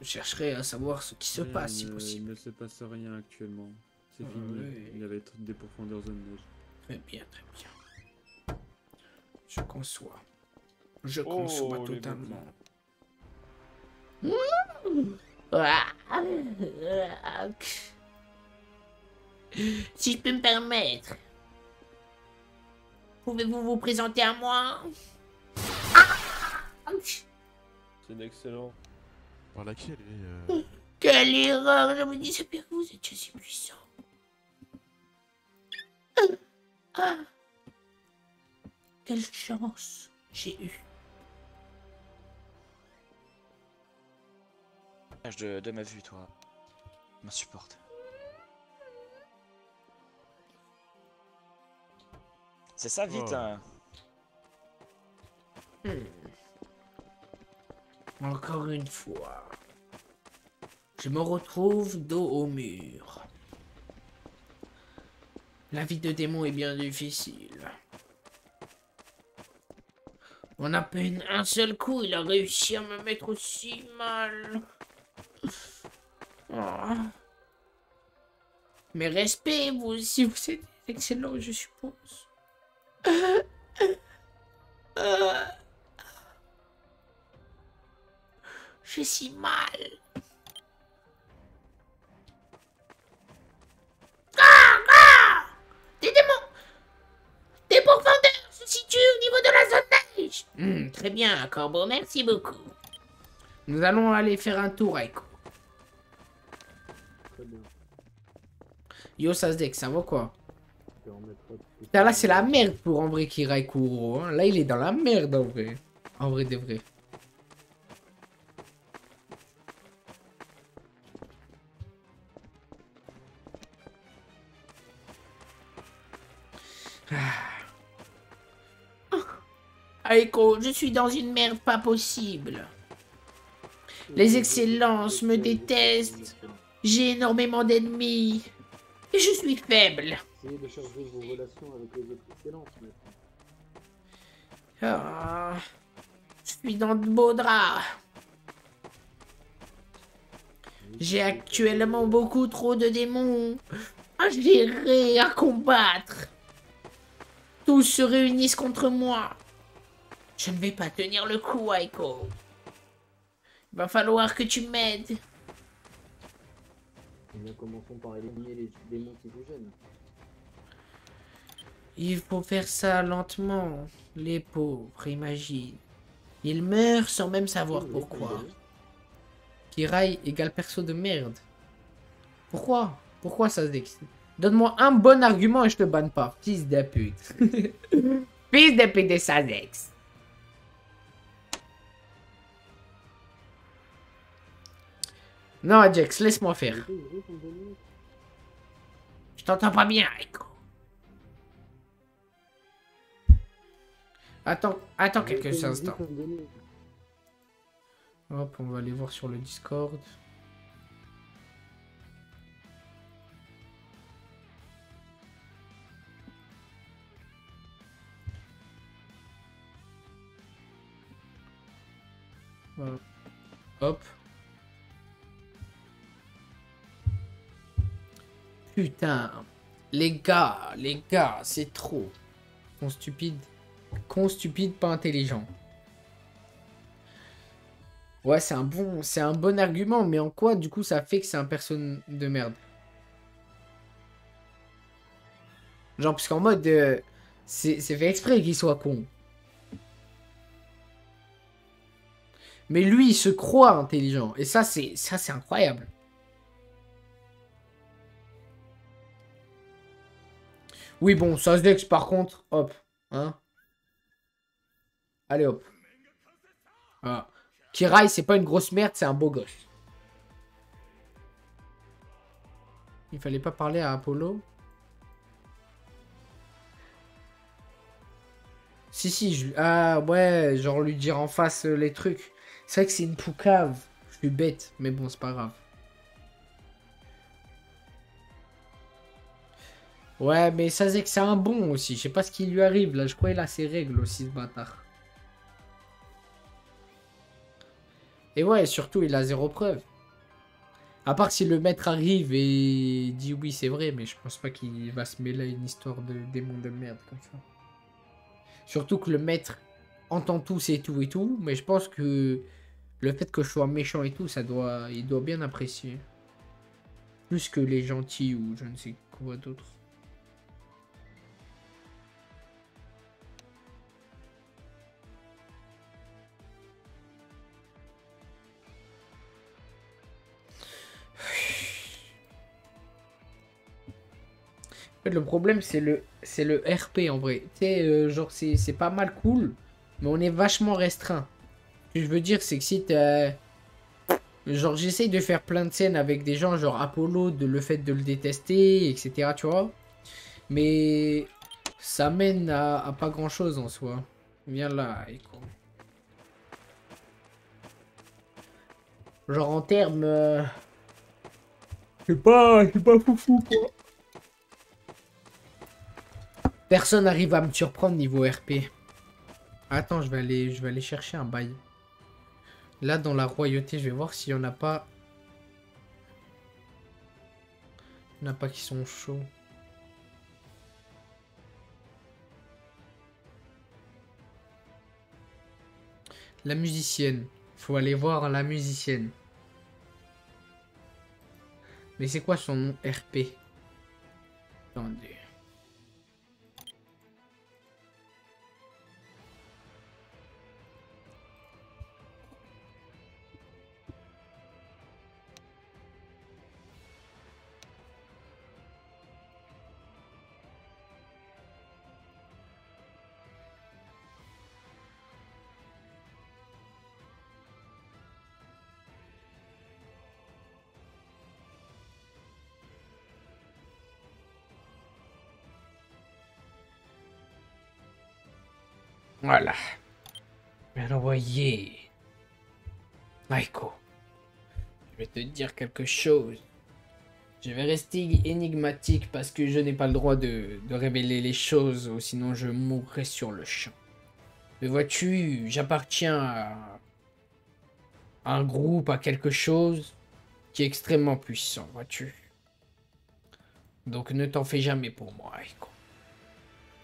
Je chercherai à savoir ce qui se passe si possible. Il ne se passe rien actuellement. C'est fini. Oui. Il y avait des profondeurs de neige. Très bien, très bien. Je conçois. Je conçois les totalement. Si je peux me permettre, pouvez-vous vous présenter à moi? C'est excellent. Par laquelle est... Quelle erreur! Je me disais bien que vous étiez si puissant. Ah. Quelle chance j'ai eu. De ma vue, toi. M'insupporte. C'est ça, vite, Oh. hein. Encore une fois. Je me retrouve dos au mur. La vie de démon est bien difficile. En à peine un seul coup, il a réussi à me mettre si mal. Oh. Mes respects, vous aussi, vous êtes excellent, je suppose. J'ai si mal. Des démons! Des profondeurs se situent au niveau de la zone neige. Très bien, Corbeau, merci beaucoup. Nous allons aller faire un tour, Aiko. Très bien. Yo, Sasdek, ça va quoi? Je vais remettre hop. Putain, là, c'est la merde pour en vrai Kiraikuro. Hein. Là, il est dans la merde, en vrai. En vrai de vrai. Aiko, je suis dans une merde pas possible. Les excellences me détestent. J'ai énormément d'ennemis. Et je suis faible. Essayez de charger vos relations avec les autres excellences maintenant. Ah, je suis dans de beaux draps. J'ai actuellement beaucoup trop de démons à gérer, à combattre. Tous se réunissent contre moi. Je ne vais pas tenir le coup, Aiko. Il va falloir que tu m'aides. Eh bien, commençons par éliminer les démons qui vous gênent. Il faut faire ça lentement. Les pauvres, imagine. Ils meurent sans même savoir pourquoi. Kirai égale perso de merde. Pourquoi? Pourquoi ça se dit? Donne-moi un bon argument et je te banne pas. Fils de pute. Fils de pute de Sadex. Non, Ajax, laisse-moi faire. Je t'entends pas bien, Aiko. Attends quelques instants. Hop, on va aller voir sur le Discord. Hop. Putain. Les gars, c'est trop. Con stupide, pas intelligent. Ouais, c'est un bon argument, mais en quoi, du coup, ça fait que c'est un personne de merde? Genre, parce qu'en mode, c'est fait exprès qu'il soit con. Mais lui, il se croit intelligent. Et ça, c'est incroyable. Oui, bon, ça se dex, par contre, hop. Hein? Allez, hop. Voilà. Kirai, c'est pas une grosse merde, c'est un beau gosse. Il fallait pas parler à Apollo. Si, ah ouais, genre lui dire en face les trucs. C'est vrai que c'est une poucave. Je suis bête, mais bon, c'est pas grave. Ouais, mais ça c'est que c'est un bon aussi. Je sais pas ce qui lui arrive là. Je crois qu'il a ses règles aussi, ce bâtard. Et ouais, surtout, il a zéro preuve. À part si le maître arrive et dit oui, c'est vrai, mais je pense pas qu'il va se mêler à une histoire de démon de merde comme ça. Surtout que le maître entend tout, c'est tout et tout, mais je pense que le fait que je sois méchant et tout, il doit bien apprécier. Plus que les gentils ou je ne sais quoi d'autre. En fait, le problème, c'est le RP en vrai. Tu sais, genre, c'est pas mal cool, mais on est vachement restreint. Ce que je veux dire, c'est que si t'as. Genre, j'essaye de faire plein de scènes avec des gens, genre Apollo, de le fait de le détester, etc. Tu vois. Mais ça mène à pas grand chose en soi. Viens là, Echo. Genre, en termes. C'est pas foufou, quoi. Personne n'arrive à me surprendre niveau RP. Attends, je vais aller chercher un bail. Là, dans la royauté, je vais voir s'il y en a pas. Il n'y en a pas qui sont chauds. La musicienne. Faut aller voir la musicienne. Mais c'est quoi son nom RP? Attendez. Voilà. Bien envoyé. Maiko. Je vais te dire quelque chose. Je vais rester énigmatique parce que je n'ai pas le droit de révéler les choses, ou sinon je mourrai sur le champ. Mais vois-tu, j'appartiens à un groupe, à quelque chose qui est extrêmement puissant, vois-tu. Donc ne t'en fais jamais pour moi, Aiko.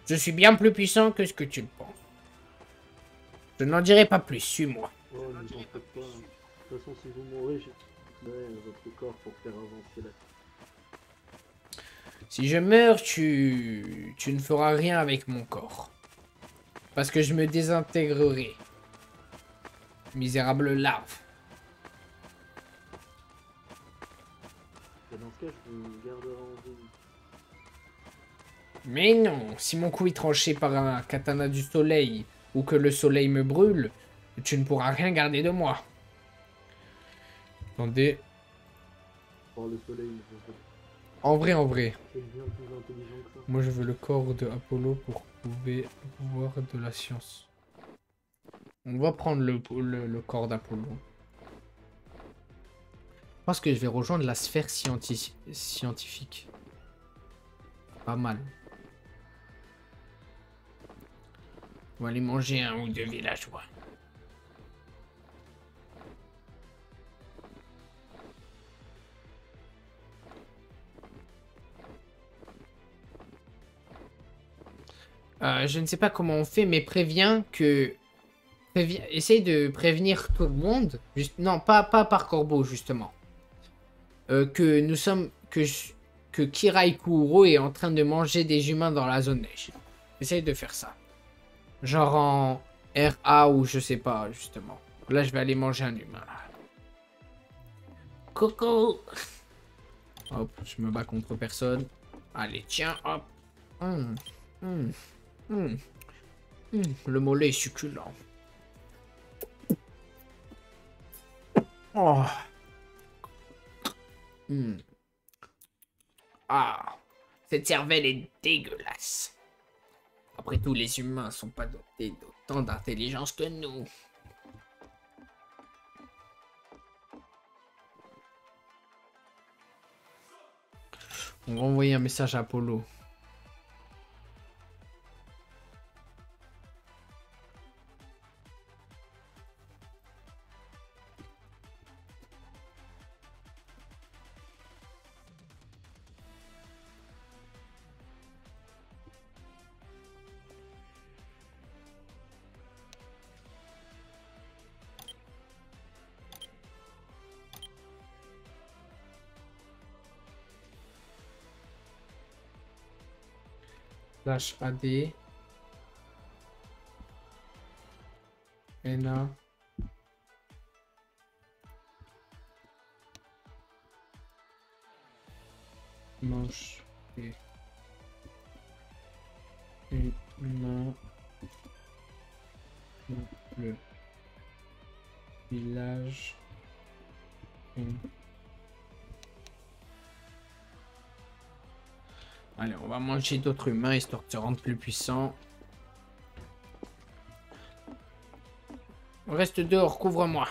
Je suis bien plus puissant que ce que tu le penses. Je n'en dirai pas plus, suis-moi. Oh, ne vous en faites pas. De toute façon, si vous mourrez, j'utiliserai votre corps pour faire avancer la... Si je meurs, tu ne feras rien avec mon corps. Parce que je me désintégrerai. Misérable larve. Et dans ce cas, je vous garderai en vie. Mais non, si mon cou est tranché par un katana du soleil, ou que le soleil me brûle, tu ne pourras rien garder de moi. Attendez. Par le soleil, ne vous en faites pas. En vrai. C'est bien plus intelligent que ça. Moi, je veux le corps de Apollo pour prouver le pouvoir de la science. On va prendre le corps d'Apollo. Je pense que je vais rejoindre la sphère scientifique. Pas mal. On va aller manger un ou deux villageois. Je ne sais pas comment on fait, mais préviens que... Essaye de prévenir tout le monde. Non, pas par corbeau, justement. Que nous sommes... Que Kirai Kuro est en train de manger des humains dans la zone neige. Essaye de faire ça. Genre en RA ou je sais pas, justement. Là, je vais aller manger un humain. Là. Coco. Hop, je me bats contre personne. Allez, tiens, hop. Le mollet est succulent. Oh. Ah, cette cervelle est dégueulasse. Après tout, les humains sont pas dotés d'autant d'intelligence que nous. On va envoyer un message à Apollo. Slash AD. NA. Manche. Et non. Le village. Allez, on va manger d'autres humains histoire de se rendre plus puissant. Reste dehors, couvre-moi.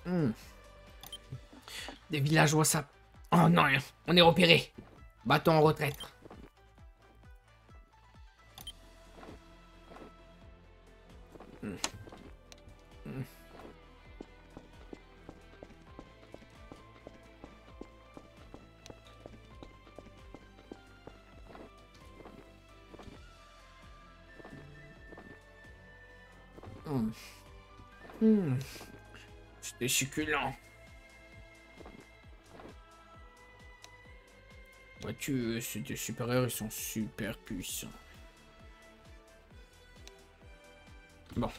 Des villageois, ça. Oh non, on est repéré. Bâton en retraite. C'était succulent. Vois-tu, ces supérieurs, ils sont super puissants. Bon,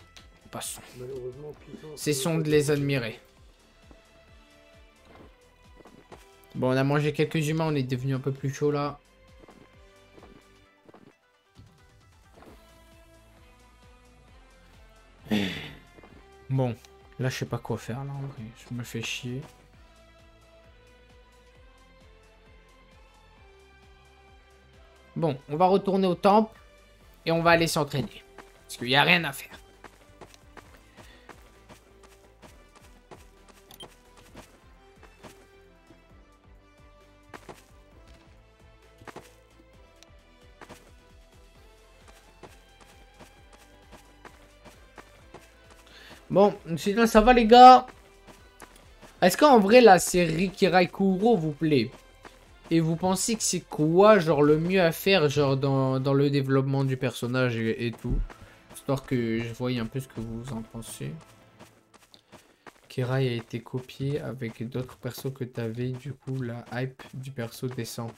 passons. Malheureusement, puissance. Cessons de les admirer. Bon, on a mangé quelques humains, on est devenu un peu plus chaud là. Bon, là je sais pas quoi faire là en vrai, je me fais chier. Bon, on va retourner au temple et on va aller s'entraîner. Parce qu'il n'y a rien à faire. Bon, sinon ça va les gars. Est-ce qu'en vrai la série Kirai Kuro vous plaît? Et vous pensez que c'est quoi genre le mieux à faire genre dans le développement du personnage et tout? Histoire que je voie un peu ce que vous en pensez. Kirai a été copié avec d'autres persos que t'avais, du coup la hype du perso descend.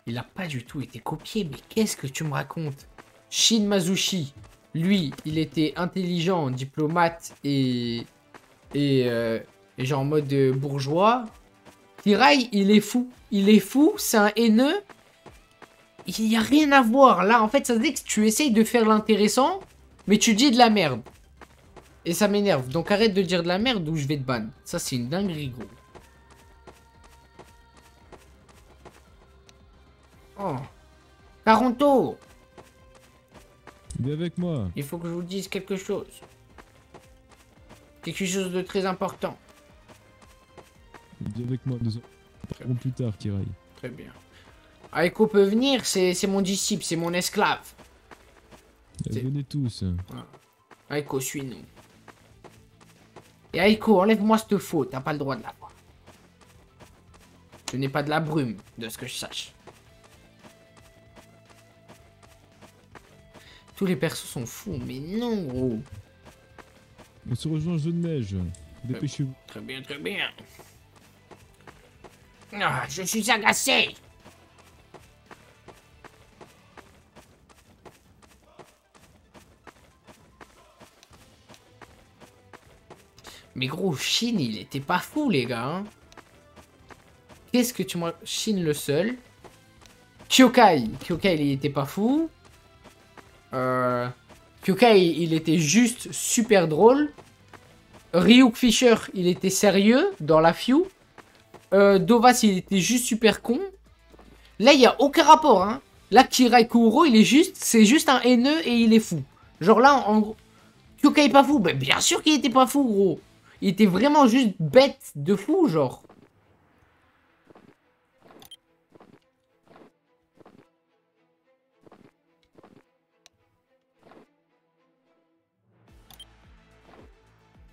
Il a pas du tout été copié, mais qu'est-ce que tu me racontes? Shin Mazushi, lui, il était intelligent, diplomate et genre en mode bourgeois. Kirai, il est fou. Il est fou, c'est un haineux. Il n'y a rien à voir. Là, en fait, ça se dit que tu essayes de faire l'intéressant, mais tu dis de la merde. Et ça m'énerve. Donc arrête de dire de la merde ou je vais te ban. Ça, c'est une dinguerie, gros. Oh. Caronto, Viens avec moi. il faut que je vous dise quelque chose. Quelque chose de très important. Viens avec moi. Nous en parlerons plus tard, Kirai. Très bien. Aiko peut venir, c'est mon disciple, c'est mon esclave. C'est- Venez tous. Aiko, suis-nous. Et Aiko, enlève-moi cette faute, t'as pas le droit de l'avoir. Ce n'est pas de la brume, de ce que je sache. Tous les persos sont fous, mais non, gros. On se rejoint jeu de neige. Dépêchez-vous. Très bien, très bien. Ah, je suis agacé. Mais gros, Shin, il était pas fou, les gars. Hein. Qu'est-ce que tu m'as... Shin le seul. Kyokai. Kyokai, il était pas fou. Kyokai, il était juste super drôle. Ryuk Fisher, il était sérieux dans la few. Dovas, il était juste super con. Là, il n'y a aucun rapport. Hein. Là, Kirai Kuro, il est juste... C'est juste un haineux et il est fou. Genre là, en gros... Kyokai est pas fou. Ben, bien sûr qu'il était pas fou, gros. Il était vraiment juste bête de fou, genre.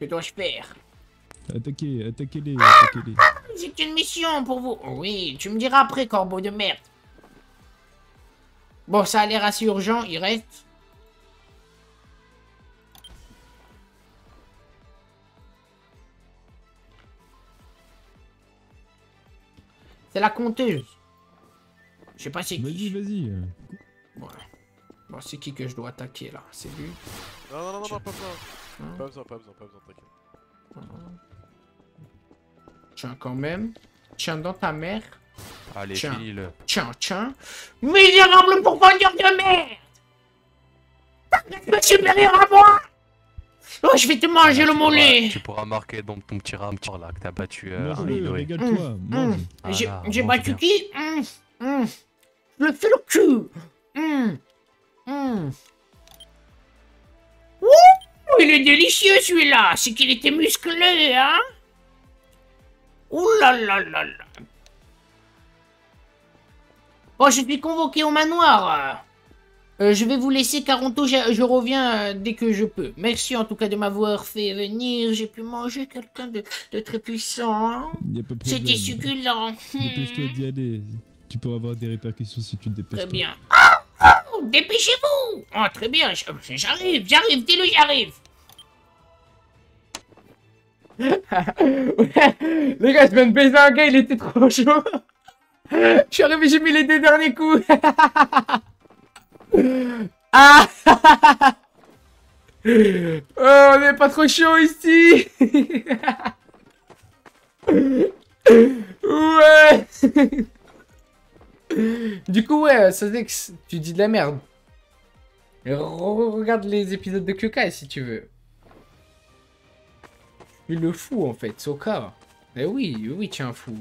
Que dois-je faire? Attaquez, attaquez-les, attaquez-les. C'est une mission pour vous. Oui, tu me diras après, corbeau de merde. Bon, ça a l'air assez urgent, il reste. C'est la conteuse. Je sais pas c'est Vas-y, qui. vas-y. Ouais. Bon, c'est qui que je dois attaquer là? C'est lui? Non, pas besoin. Hein? Pas besoin, t'inquiète. Tiens, quand même. Tiens, dans ta mère. Allez, Tiens. finis-le. Tiens. Misérable pourvoyeur de merde! T'as supérieur à moi! Oh, je vais te manger le mollet! Tu pourras marquer dans ton petit rameur là que t'as battu un Mange-le, Hidori. régale-toi, mange. J'ai mange battu bien. qui? Je le fais le cul! Ouh, il est délicieux celui-là! C'est qu'il était musclé, hein? Ouh là là là là! Bon, je suis convoqué au manoir. Je vais vous laisser, Caronto, je reviens dès que je peux. Merci en tout cas de m'avoir fait venir. J'ai pu manger quelqu'un de très puissant. Y a pas de problème. C'était succulent. Dépêche-toi d'y aller. Tu pourras avoir des répercussions si tu te dépêches. Très bien. Oh, dépêchez-vous. Oh, très bien. J'arrive. Dis-le, j'arrive. Les gars, je viens de baiser un gars, il était trop chaud. Je suis arrivé, j'ai mis les 2 derniers coups. Ah. Oh, on n'est pas trop chaud ici. Ouais. Du coup, ouais, ça dit que tu dis de la merde. Regarde les épisodes de Kyokai si tu veux. Je suis le fou en fait, Soka. Eh oui, tu es un fou.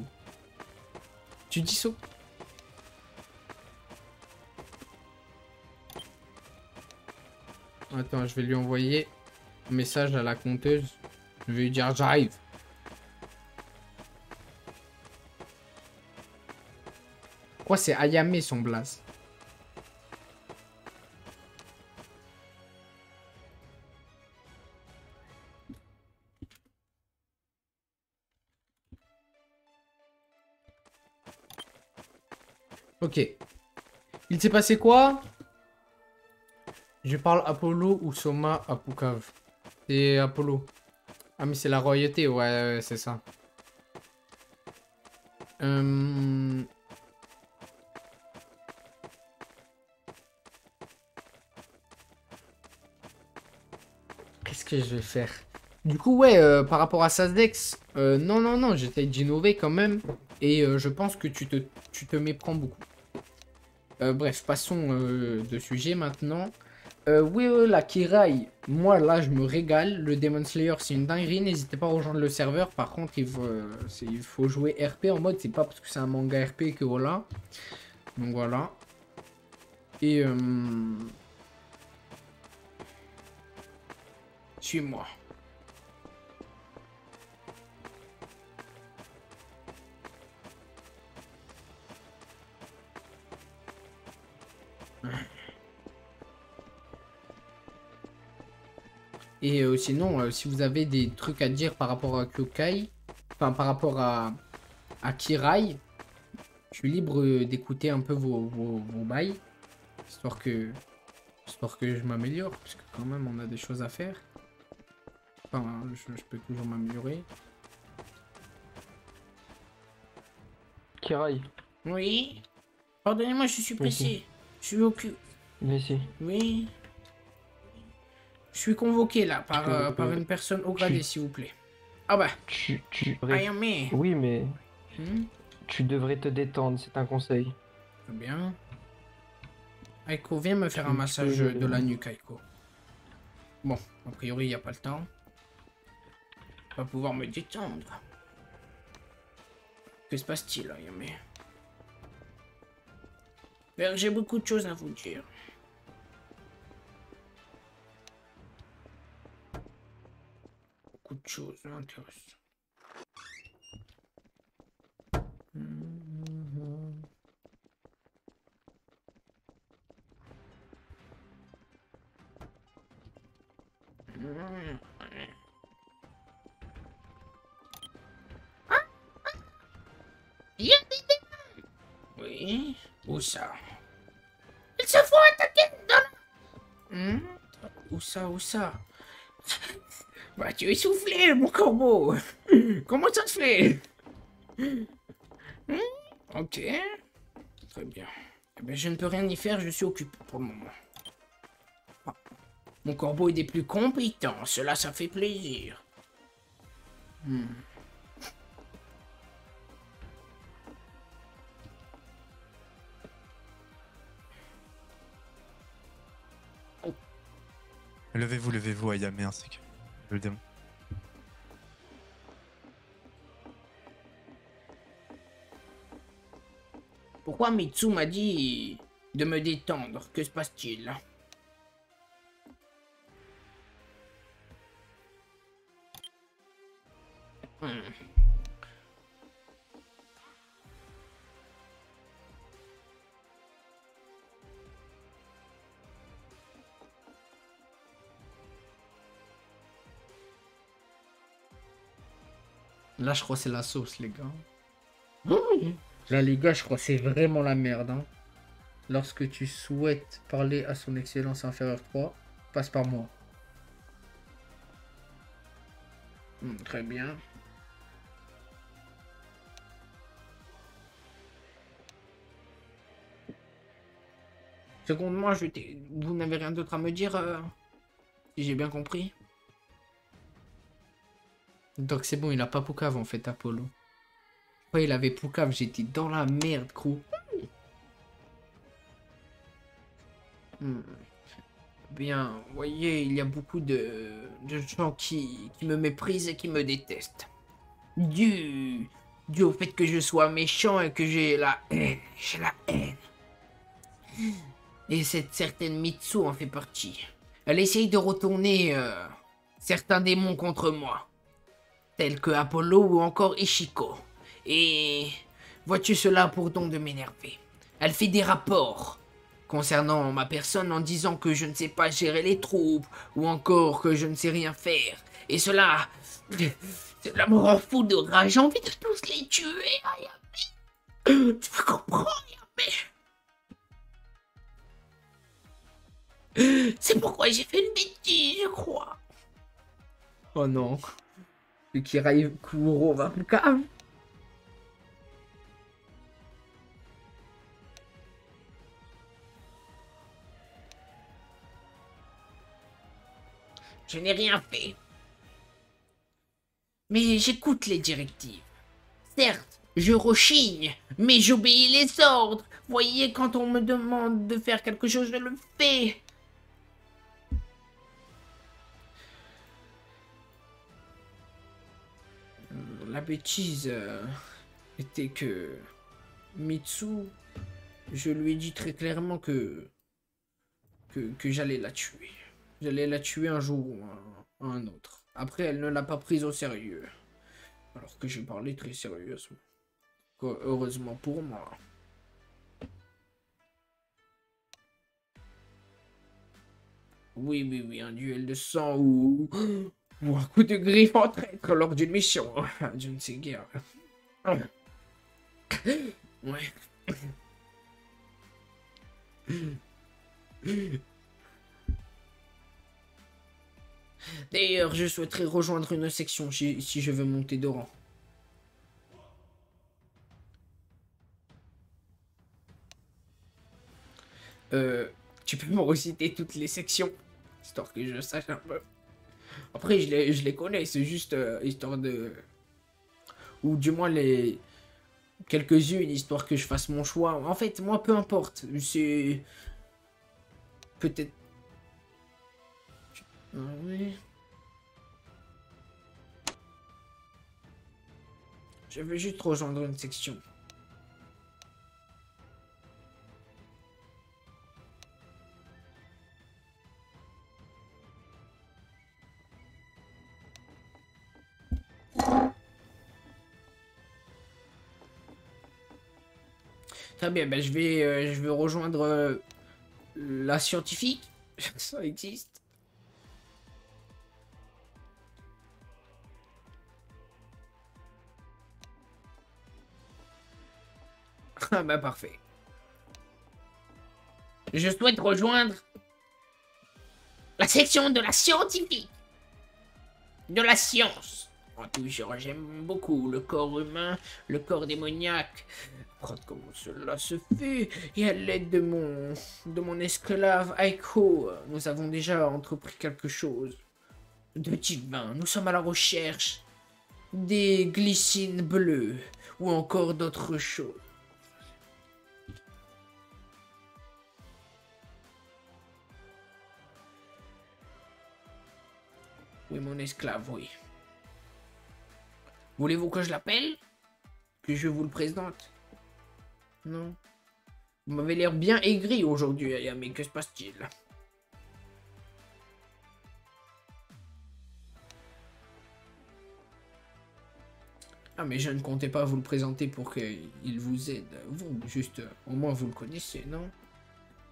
Tu dis so. Attends, je vais lui envoyer un message à la conteuse. Je vais lui dire j'arrive. Quoi, c'est Ayame son blaze. Ok. Il s'est passé quoi? Je parle Apollo ou Soma Apukav. C'est Apollo. Ah mais c'est la royauté, ouais, c'est ça. Qu'est-ce que je vais faire? Du coup, ouais, par rapport à Sasdex, non, j'essaye d'innover quand même. Et je pense que tu te méprends beaucoup. Bref, passons de sujet maintenant. Oui, la Kirai, moi là je me régale. Le Demon Slayer c'est une dinguerie, n'hésitez pas à rejoindre le serveur. Par contre, il faut jouer RP en mode, c'est pas parce que c'est un manga RP que voilà. Donc voilà. Et suis-moi. Et sinon, si vous avez des trucs à dire par rapport à Kyokai, enfin par rapport à Kirai, je suis libre d'écouter un peu vos bails, histoire que je m'améliore, parce que quand même on a des choses à faire. Enfin, je peux toujours m'améliorer. Kirai, Oui. Pardonnez-moi, je suis pressé. Je suis au cul. viens ici. Oui. Je suis convoqué là par une personne au gradé, s'il vous plaît. Ah bah. Ayame. Oui, mais Hmm, tu devrais te détendre, c'est un conseil. très bien. Aiko, viens me faire un Tu massage peux- de la nuque, Aiko. Bon, a priori, il n'y a pas le temps. On va pouvoir me détendre. Que se passe-t-il, Ayame? J'ai beaucoup de choses à vous dire. Beaucoup de choses intéressantes. Il y a des démons. Oui. Où ça? Ils se font attaquer dans Où ça? Bah tu es soufflé, mon corbeau. Comment ça se fait? Ok. Très bien. Eh bien, je ne peux rien y faire, je suis occupé pour le moment. Ah. Mon corbeau est des plus compétents, cela, ça fait plaisir. Hmm. Levez-vous, Ayame, ainsi que le démon. Pourquoi Mitsu m'a dit de me détendre? Que se passe-t-il? Hmm. Là, je crois que c'est la sauce, les gars. Là, les gars, je crois que c'est vraiment la merde. Hein. Lorsque tu souhaites parler à son excellence inférieure 3, passe par moi. Très bien. Secondement, vous n'avez rien d'autre à me dire, si j'ai bien compris. Donc c'est bon, il a pas Poucave en fait, Apollo. Quand il avait Poucave, j'étais dans la merde, crew. Bien, vous voyez, il y a beaucoup de gens qui me méprisent et qui me détestent. Dû au fait que je sois méchant et que j'ai la haine. J'ai la haine. Et cette certaine Mitsu en fait partie. Elle essaye de retourner certains démons contre moi. Tels que Apollo ou encore Ishiko. Et vois-tu cela pour donc de m'énerver. Elle fait des rapports concernant ma personne en disant que je ne sais pas gérer les troupes ou encore que je ne sais rien faire. Et cela me rend fou de rage. J'ai envie de tous les tuer, Ayame. Tu comprends, Ayame? C'est pourquoi j'ai fait une bêtise, je crois. Oh non. Le Kirai Kuro va me calme. Je n'ai rien fait. Mais j'écoute les directives. Certes, je rechigne, mais j'obéis les ordres. Voyez, quand on me demande de faire quelque chose, je le fais. La bêtise était que Mitsu, je lui ai dit très clairement que j'allais la tuer. J'allais la tuer un jour ou un autre. Après, elle ne l'a pas prise au sérieux. Alors que j'ai parlé très sérieusement. Heureusement pour moi. Oui, un duel de sang ou un coup de griffe en traître lors d'une mission. Je ne sais guère. Ouais. D'ailleurs, je souhaiterais rejoindre une section si je veux monter de rang. Tu peux me reciter toutes les sections, histoire que je sache un peu. Après, je les connais, c'est juste histoire de... Ou du moins les... quelques-unes, histoire que je fasse mon choix. En fait, moi, peu importe. C'est... Peut-être... Ah oui. Je veux juste rejoindre une section. Très bien, ben je vais rejoindre la scientifique. Ça existe. Ah bah parfait. Je souhaite rejoindre la section de la scientifique. De la science. En toujours, j'aime beaucoup le corps humain, le corps démoniaque. Apprendre comment cela se fait. Et à l'aide de mon esclave Aiko, nous avons déjà entrepris quelque chose de divin. Nous sommes à la recherche des glycines bleues ou encore d'autres choses. Oui, mon esclave, oui. Voulez-vous que je l'appelle? Que je vous le présente? Non. Vous m'avez l'air bien aigri aujourd'hui, Aya, mais que se passe-t-il? Ah, mais je ne comptais pas vous le présenter pour qu'il vous aide. Vous, juste, au moins vous le connaissez, non?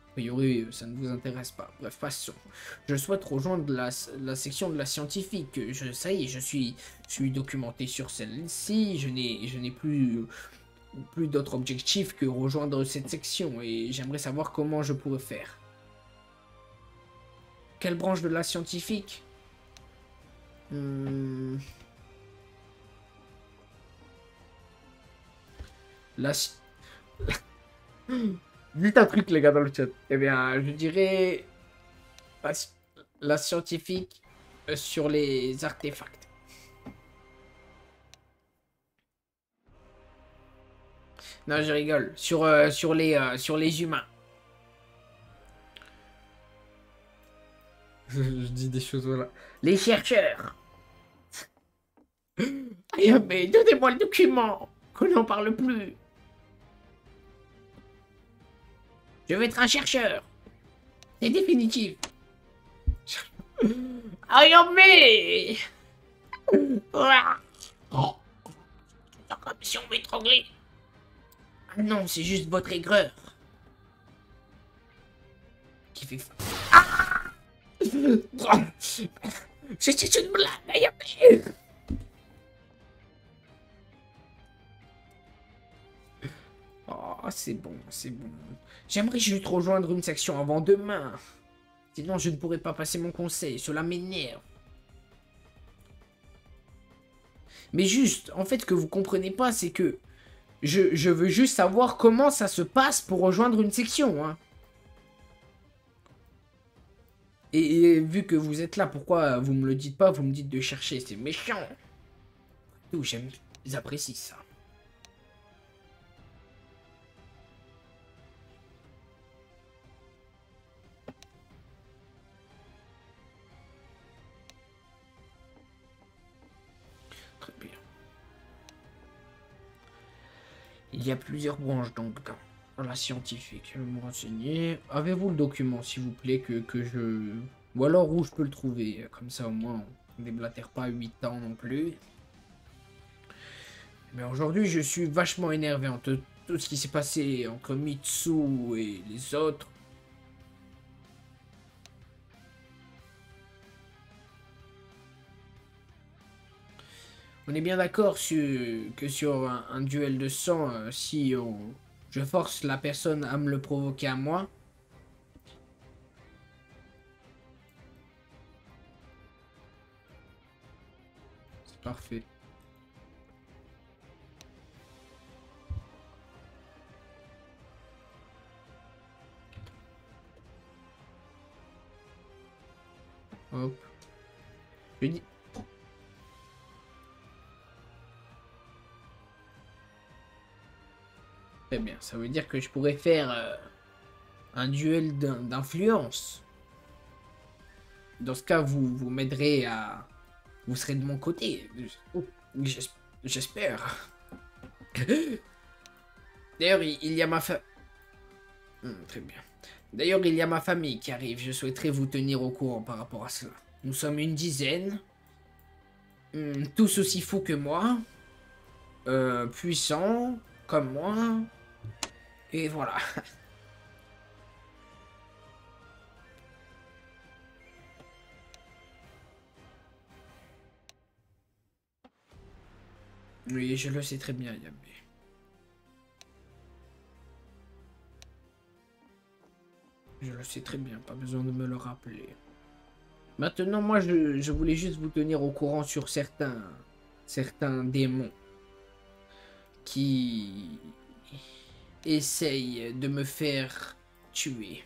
A priori, ça ne vous intéresse pas. Bref, passons. Je souhaite rejoindre la section de la scientifique. Ça y est, je suis documenté sur celle-ci. Je n'ai plus d'autre objectif que rejoindre cette section. Et j'aimerais savoir comment je pourrais faire. Quelle branche de la scientifique? Dites un truc, les gars, dans le chat. Eh bien, je dirais la scientifique sur les artefacts. Non, je rigole. Sur les humains. Je dis des choses, voilà. Les chercheurs. Eh, mais donnez-moi le document. Qu'on n'en parle plus. Je veux être un chercheur. C'est définitif. Aïe, mais... Comme si on m'étranglait. Ah non, c'est juste votre aigreur. Qui fait... Ah! C'était une blague, aïe, mais... Oh, c'est bon, c'est bon. J'aimerais juste rejoindre une section avant demain. Sinon, je ne pourrais pas passer mon conseil. Cela m'énerve. Mais juste, en fait, ce que vous comprenez pas, c'est que... Je veux juste savoir comment ça se passe pour rejoindre une section, hein. Et vu que vous êtes là, pourquoi vous me le dites pas? Vous me dites de chercher, c'est méchant. J'apprécie ça. Très bien. Il y a plusieurs branches donc dans la scientifique. Je vais me renseigner. Avez-vous le document, s'il vous plaît, que je... Ou alors où je peux le trouver? Comme ça, au moins, on ne déblatère pas 8 ans non plus. Mais aujourd'hui, je suis vachement énervé entre tout ce qui s'est passé entre Mitsu et les autres. On est bien d'accord que sur un duel de sang, si je force la personne à me le provoquer à moi. C'est parfait. Hop. Je dis... Très bien, ça veut dire que je pourrais faire un duel d'influence. Dans ce cas, vous m'aiderez à... Vous serez de mon côté. J'espère. D'ailleurs, il y a ma famille... très bien. D'ailleurs, il y a ma famille qui arrive. Je souhaiterais vous tenir au courant par rapport à cela. Nous sommes une dizaine. Tous aussi fous que moi. Puissants, comme moi. Et voilà. Oui, je le sais très bien, Yamé. Je le sais très bien, pas besoin de me le rappeler. Maintenant, moi, je voulais juste vous tenir au courant sur certains certains démons qui essayent de me faire tuer.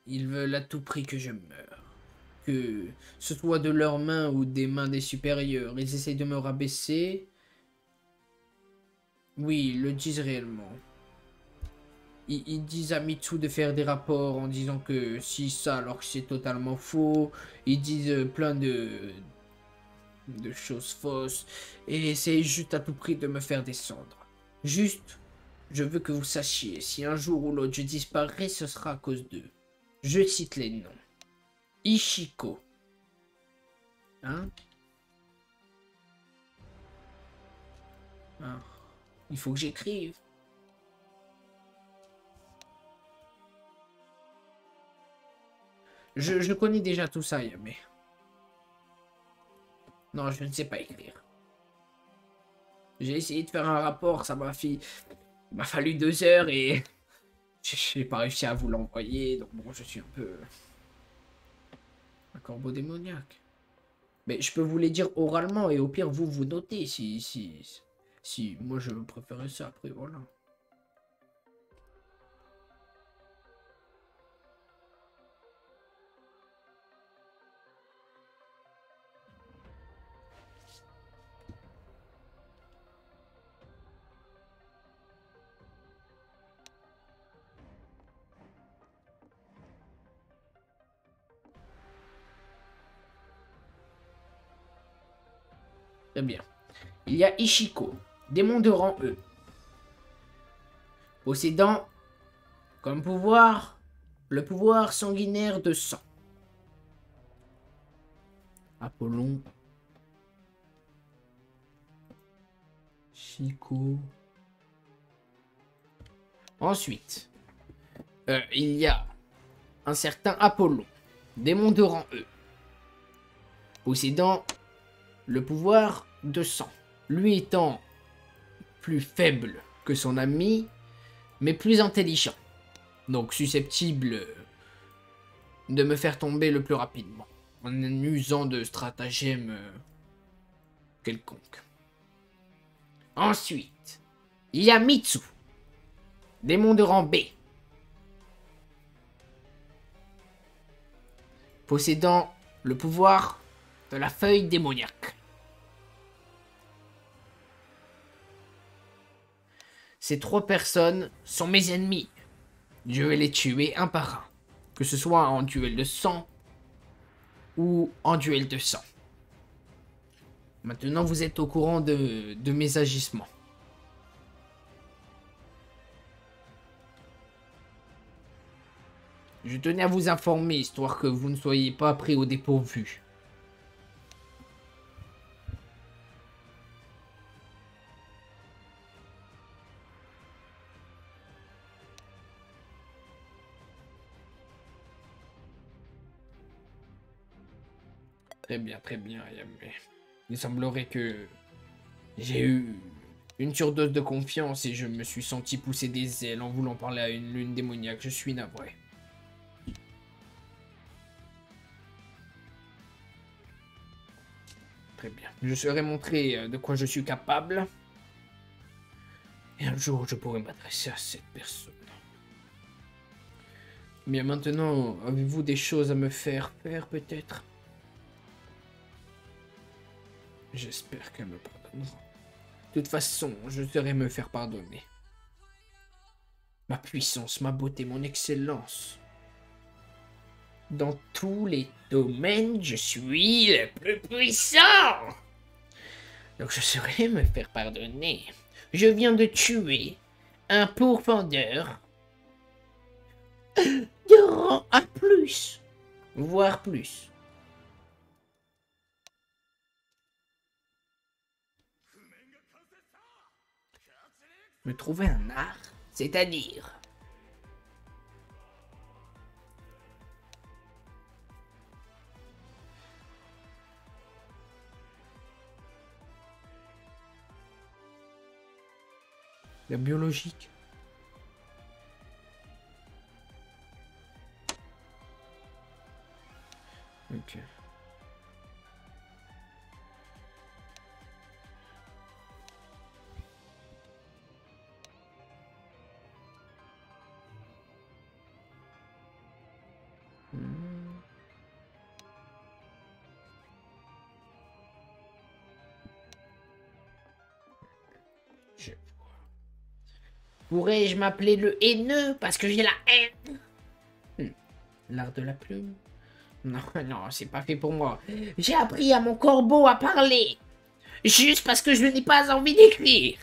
Ils veulent à tout prix que je meure. Que ce soit de leurs mains ou des mains des supérieurs. Ils essayent de me rabaisser. Oui, ils le disent réellement. Ils disent à Mitsu de faire des rapports en disant que si ça, alors que c'est totalement faux. Ils disent plein de choses fausses. Et essayent juste à tout prix de me faire descendre. Juste, je veux que vous sachiez, si un jour ou l'autre je disparais, ce sera à cause d'eux. Je cite les noms. Ishiko. Hein? Ah. Il faut que j'écrive. Je connais déjà tout ça, Yame. Non, je ne sais pas écrire. J'ai essayé de faire un rapport, ça m'a fallu 2 heures et j'ai pas réussi à vous l'envoyer, donc bon, je suis un peu un corbeau démoniaque. Mais je peux vous les dire oralement et au pire vous notez si moi je préférais ça après, voilà. Très bien. Il y a Ishiko, démon de rang E. Possédant comme pouvoir le pouvoir sanguinaire de sang. Apollon. Ishiko. Ensuite, il y a un certain Apollon, démon de rang E. Possédant le pouvoir de sang. Lui étant plus faible que son ami, mais plus intelligent. Donc susceptible de me faire tomber le plus rapidement. En usant de stratagèmes quelconques. Ensuite, il y a Mitsu. Démon de rang B. Possédant le pouvoir de la feuille démoniaque. Ces 3 personnes sont mes ennemis. Je vais les tuer un par un. Que ce soit en duel de sang ou en duel de sang. Maintenant, vous êtes au courant de mes agissements. Je tenais à vous informer, histoire que vous ne soyez pas pris au dépourvu. Très bien, Yame. Il semblerait que j'ai eu une surdose de confiance et je me suis senti pousser des ailes en voulant parler à une lune démoniaque. Je suis navré. Très bien. Je saurai montrer de quoi je suis capable. Et un jour, je pourrai m'adresser à cette personne. Bien, maintenant, avez-vous des choses à me faire faire, peut-être? J'espère qu'elle me pardonnera. De toute façon, je saurai me faire pardonner. Ma puissance, ma beauté, mon excellence. Dans tous les domaines, je suis le plus puissant. Donc je saurai me faire pardonner. Je viens de tuer un pourfendeur de rang A+, voire plus. Me trouver un art, c'est-à-dire... La biologique. Ok. Pourrais-je m'appeler le haineux parce que j'ai la haine? L'art de la plume? Non, non, c'est pas fait pour moi. J'ai appris à mon corbeau à parler. Juste parce que je n'ai pas envie d'écrire.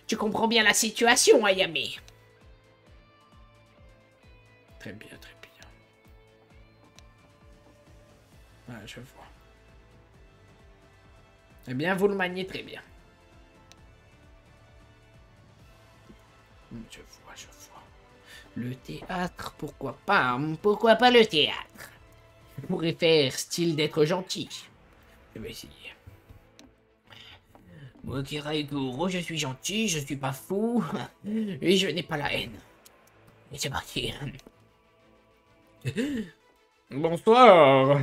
Tu comprends bien la situation, Ayame. Très bien, très bien. Ah, je vois. Eh bien, vous le maniez très bien. Je vois, je vois. Le théâtre, pourquoi pas? Pourquoi pas le théâtre? Je pourrais faire style d'être gentil. Je vais essayer. Moi, Kiraiguro, je suis gentil, je suis pas fou, et je n'ai pas la haine. Et c'est parti. Bonsoir.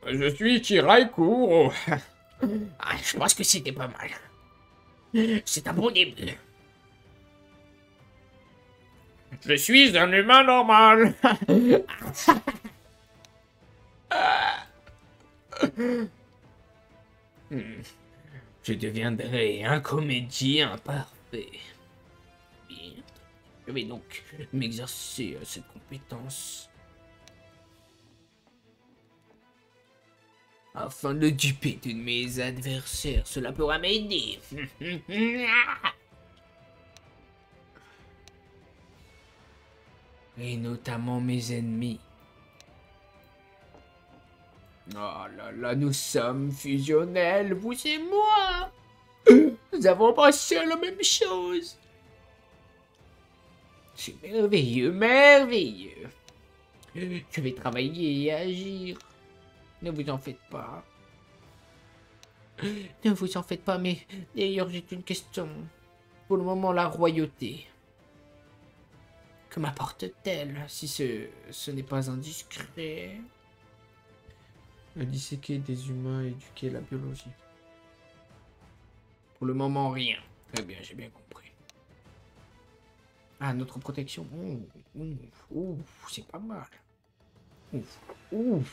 Je suis Kiraiguro. Ah, je pense que c'était pas mal. C'est un bon début. Je suis un humain normal. Je deviendrai un comédien parfait. Bien. Je vais donc m'exercer à cette compétence. Afin de duper de mes adversaires, cela pourra m'aider. Et notamment mes ennemis. Oh là là, nous sommes fusionnels, vous et moi. Nous avons pensé à la même chose. C'est merveilleux, merveilleux. Je vais travailler et agir. Ne vous en faites pas. Ne vous en faites pas, mais d'ailleurs j'ai une question. Pour le moment, la royauté. Que m'apporte-t-elle si ce n'est pas indiscret? Disséquer des humains, éduquer la biologie. Pour le moment, rien. Très bien, j'ai bien compris. Ah, notre protection. C'est pas mal.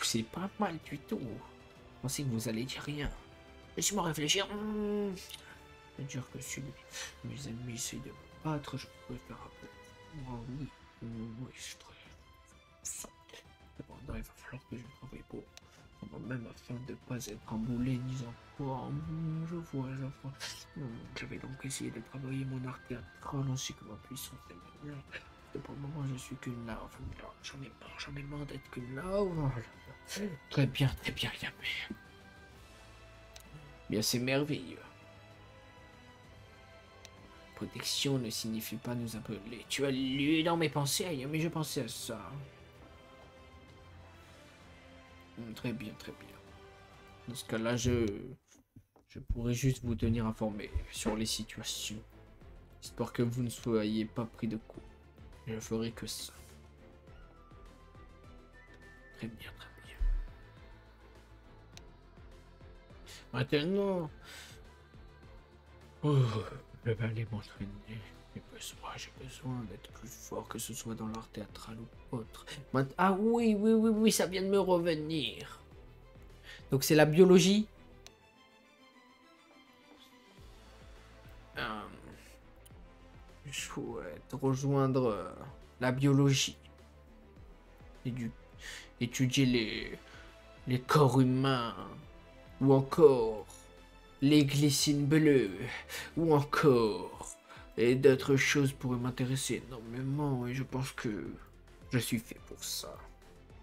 C'est pas mal du tout. Je pensais que vous allez dire rien. Laissez-moi réfléchir. Je veux dire que si mes ennemis essayent de me battre, je pourrais faire un peu. Oui, je suis très... Cependant, il va falloir que je travaille pour moi-même afin de ne pas être emboulé ni en poids. Je vois. Je vais donc essayer de travailler mon art théâtral ainsi que ma puissance de pour le moment, je suis qu'une larve. J'en ai marre d'être qu'une larve. Très bien, Yame. Bien, c'est merveilleux. Protection ne signifie pas nous appeler. Tu as lu dans mes pensées, Ayame, mais je pensais à ça. Très bien, très bien. Dans ce cas-là, je pourrais juste vous tenir informé sur les situations. Histoire que vous ne soyez pas pris de coup. Je ferai que ça. Très bien, très bien. Maintenant... je vais aller m'entraîner. J'ai besoin d'être plus fort, que ce soit dans l'art théâtral ou autre. Ah oui, ça vient de me revenir. Donc c'est la biologie. Je souhaite rejoindre la biologie. Étudier les corps humains. Ou encore les glycines bleues. Ou encore... Et d'autres choses pourraient m'intéresser énormément. Et je pense que je suis fait pour ça.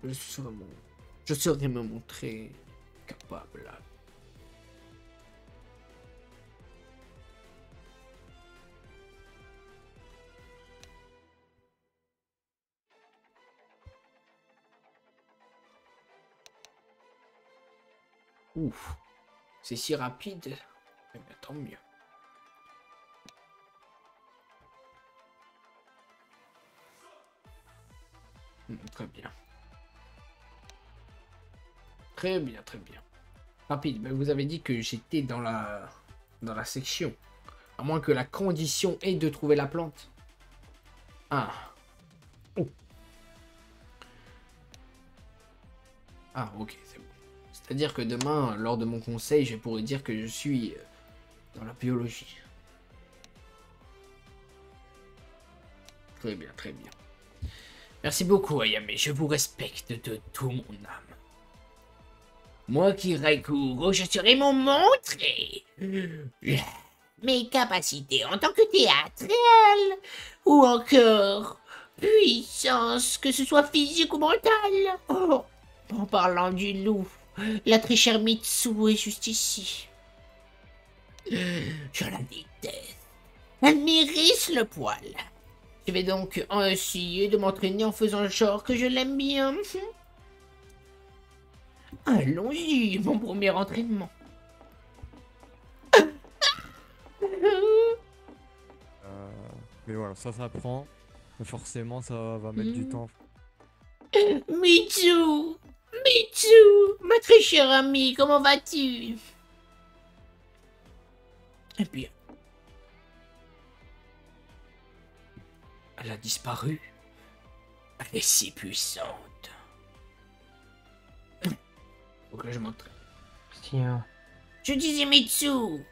Je saurais me montrer capable. Ouf. C'est si rapide. Eh bien, tant mieux. Très bien. Très bien, très bien. Rapide, ben vous avez dit que j'étais dans la section. À moins que la condition est de trouver la plante. Ah. Oh. Ah, ok, c'est bon. C'est-à-dire que demain, lors de mon conseil, je pourrais dire que je suis dans la biologie. Très bien, très bien. Merci beaucoup, Ayame. Je vous respecte de tout mon âme. Moi, Kiraikuro, je serai mon montré. Mes capacités en tant que théâtrale, ou encore puissance, que ce soit physique ou mentale. Oh, en parlant du loup, la très chère Mitsu est juste ici. Je la déteste. Elle m'irrisse le poil. Je vais donc essayer de m'entraîner en faisant genre que je l'aime bien. Allons-y, mon premier entraînement. Mais voilà, ça s'apprend. Mais forcément, ça va mettre du temps. Mitsu, Mitsu, ma très chère amie, comment vas-tu? Eh bien, elle a disparu. Elle est si puissante. Faut que je m'entraîne. Tiens. Je disais Mitsu,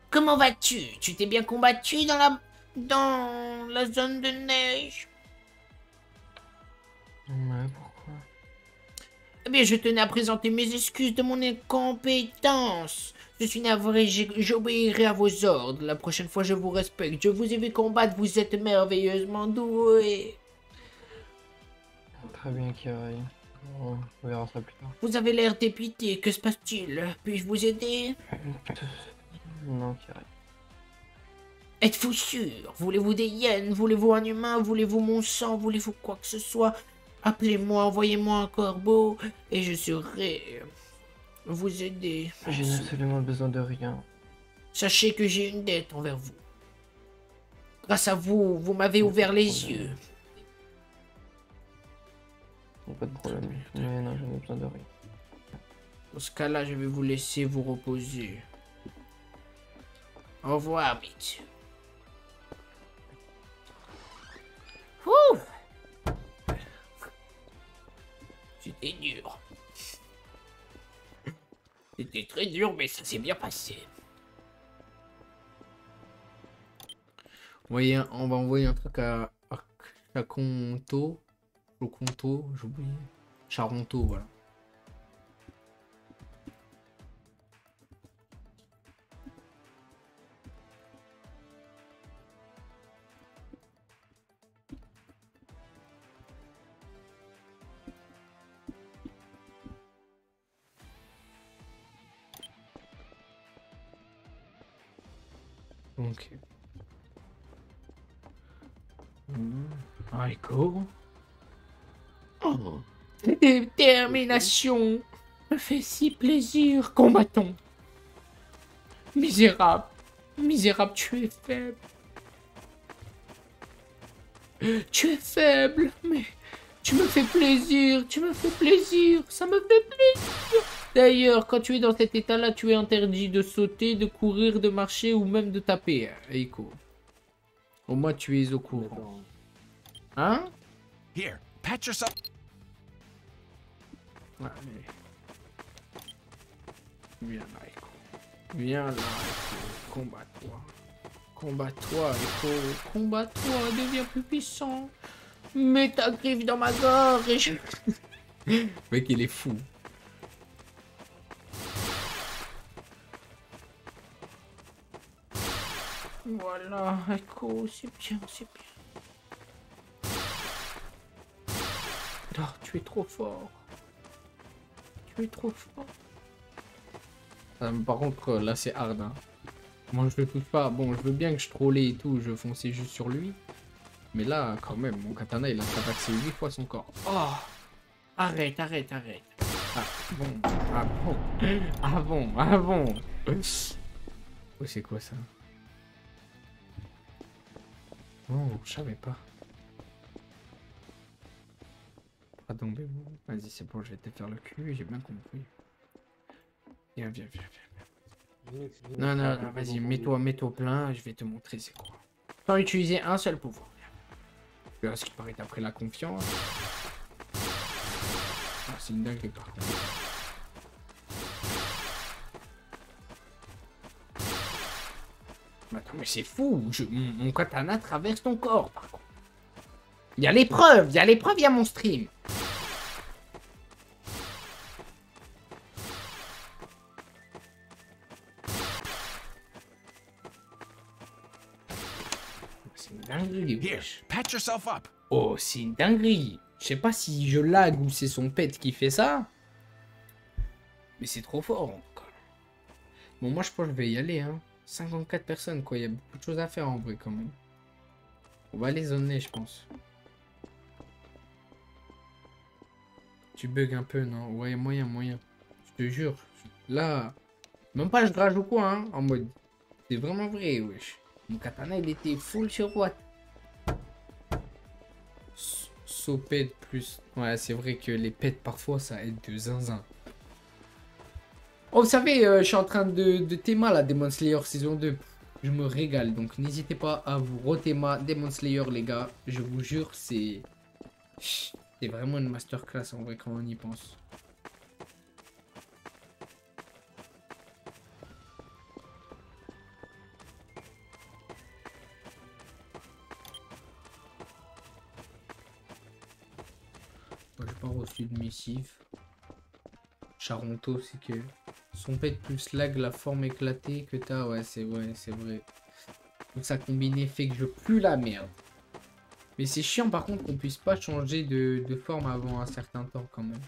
comment vas-tu? Tu t'es bien combattu dans la zone de neige? Ouais, pourquoi? Eh bien, je tenais à présenter mes excuses de mon incompétence. Je suis navré, j'obéirai à vos ordres. La prochaine fois, je vous respecte. Je vous ai vu combattre, vous êtes merveilleusement doué. Très bien, Kirai. On verra ça plus tard. Vous avez l'air dépité, que se passe-t-il? Puis-je vous aider? Non, Kirai. Êtes-vous sûr? Voulez-vous des yens? Voulez-vous un humain? Voulez-vous mon sang? Voulez-vous quoi que ce soit? Appelez-moi, envoyez-moi un corbeau, et je saurai vous aider. Je n'ai absolument besoin de rien. Sachez que j'ai une dette envers vous. Grâce à vous, vous m'avez ouvert les yeux. Pas de problème. Mais non, je n'ai besoin de rien. Dans ce cas-là, je vais vous laisser vous reposer. Au revoir, Mitsu. Ouh! C'était dur. C'était très dur, mais ça s'est bien passé. On va envoyer un truc à Chaconto. Choconto, j'ai oublié. Charonto, voilà. Ok. Aiko. Oh, cette détermination me fait si plaisir, combattant. Misérable, misérable, tu es faible. Tu es faible, mais tu me fais plaisir, ça me fait plaisir. D'ailleurs, quand tu es dans cet état-là, tu es interdit de sauter, de courir, de marcher ou même de taper, Eiko. Au moins, tu es au courant. Hein? Here, pat yourself. Ouais, mais... Viens là, Eiko. Viens là, Eiko. Combat-toi. Combat-toi, Eiko. Combat-toi, deviens plus puissant. Mets ta griffe dans ma gorge et je... Le mec, il est fou. Voilà, Eiko, c'est bien, c'est bien. Oh, tu es trop fort. Tu es trop fort. Par contre, là, c'est hard. Hein. Moi, je le touche pas. Bon, je veux bien que je trollais et tout, je fonçais juste sur lui. Mais là, quand même, mon katana, il a tabaxé 8 fois son corps. Oh! Arrête, arrête, arrête. Ah bon, ah bon, ah bon, ah bon. Oh, c'est quoi ça? Oh, je savais pas. Pardon, mais bon. Vas-y, c'est bon, je vais te faire le cul, j'ai bien compris. Viens, viens, viens, viens. Non, non, non, vas-y, mets-toi plein, je vais te montrer c'est quoi. Sans utiliser un seul pouvoir. Là, ce qui paraît t'as pris la confiance. Ah, c'est une dingue par contre. Attends, mais c'est fou, mon katana traverse ton corps par contre. Il y a l'épreuve, il y a mon stream. C'est une dinguerie, Here, wesh. patch yourself up. Oh, c'est une dinguerie. Je sais pas si je lag ou c'est son pet qui fait ça. Mais c'est trop fort, en tout cas. Bon, moi, je pense que je vais y aller, hein. 54 personnes, quoi. Il y a beaucoup de choses à faire, en vrai, quand même. On va les zoner, je pense. Tu bugs un peu, non? Ouais, moyen. Je te jure. Là, même pas je rage ou quoi, hein. En mode, c'est vraiment vrai, wesh. Mon katana, il était full sur Watt. So pet plus. Ouais, c'est vrai que les pets, parfois, ça aide de zinzin. Oh, vous savez, je suis en train de théma la Demon Slayer saison 2. Je me régale, donc n'hésitez pas à vous rethéma Demon Slayer, les gars. Je vous jure, c'est vraiment une masterclass en vrai quand on y pense. Moi, j'ai pas reçu de missive. Charonto, c'est que son pet plus lag, la forme éclatée que t'as, ouais, c'est vrai. Donc ça combiné fait que je pue la merde. Mais c'est chiant par contre qu'on puisse pas changer de forme avant un certain temps quand même.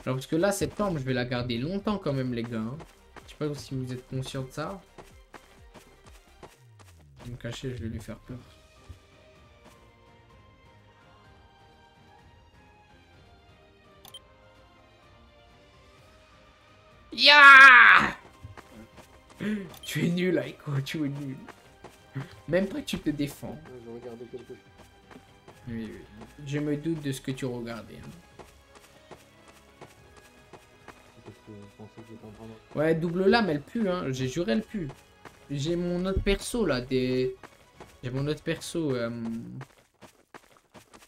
Alors parce que là, cette forme, je vais la garder longtemps quand même les gars. Hein. Je sais pas si vous êtes conscients de ça. Je vais me cacher, je vais lui faire peur. Ya! Tu es nul, Aiko, tu es nul. Même pas tu te défends. Je regardais quelque chose. Oui. Je me doute de ce que tu regardais. Hein. Parce que je pensais que j'étais en train de... Ouais, double lame, elle pue, hein. J'ai juré, elle pue. J'ai mon autre perso, là, J'ai mon autre perso,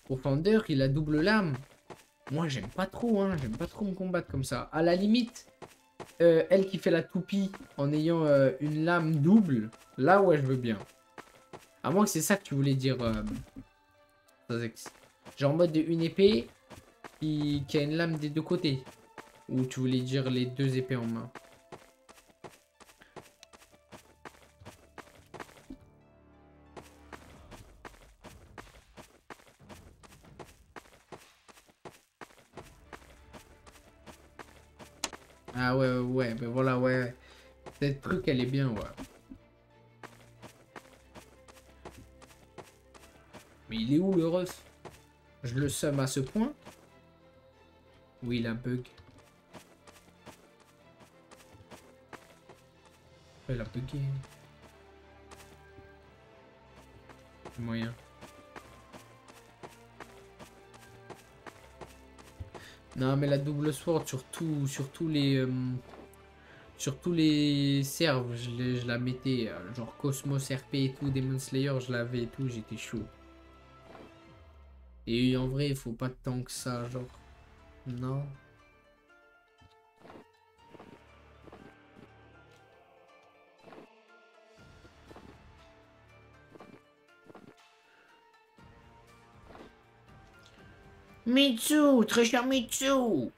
Profondeur, il a double lame. Moi, j'aime pas trop, hein. J'aime pas trop me combattre comme ça. À la limite... elle qui fait la toupie en ayant une lame double, là ouais je veux bien. À moins que c'est ça que tu voulais dire. Genre en mode une épée qui a une lame des deux côtés. Ou tu voulais dire les deux épées en main. Ah ouais, ben voilà, ouais. Cette truc, elle est bien, ouais. Mais il est où le ref? Je le somme à ce point? Oui, il a bug. Il a bugué. Moyen. Non, mais la double sword, sur tous les serves, je la mettais. Genre Cosmos RP et tout, Demon Slayer, je l'avais et tout, j'étais chaud. Et en vrai, il faut pas tant que ça, genre. Non. Mitsu, très cher Mitsu.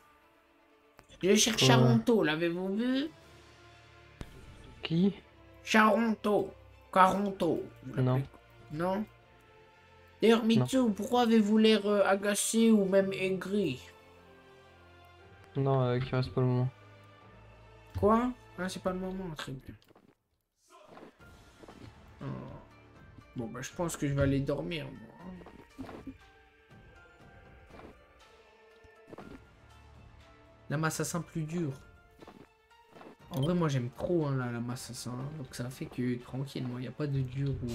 Je cherche Charonto, l'avez-vous vu? Qui? Charonto. Caronto. Non. Non? D'ailleurs, Mitsu, pourquoi avez-vous l'air agacé ou même aigri? Non, qui reste pas le moment. Quoi? Ah, c'est pas le moment, très bien. Oh. Bon, bah, je pense que je vais aller dormir, moi. Lame assassin plus dur. En vrai, moi, j'aime trop hein, la lame assassin. Hein, donc, ça fait que, tranquille, moi, il n'y a pas de dur ou...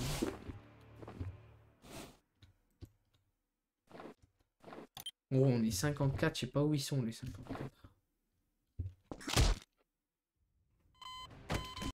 Oh, on est 54, je sais pas où ils sont, les 54.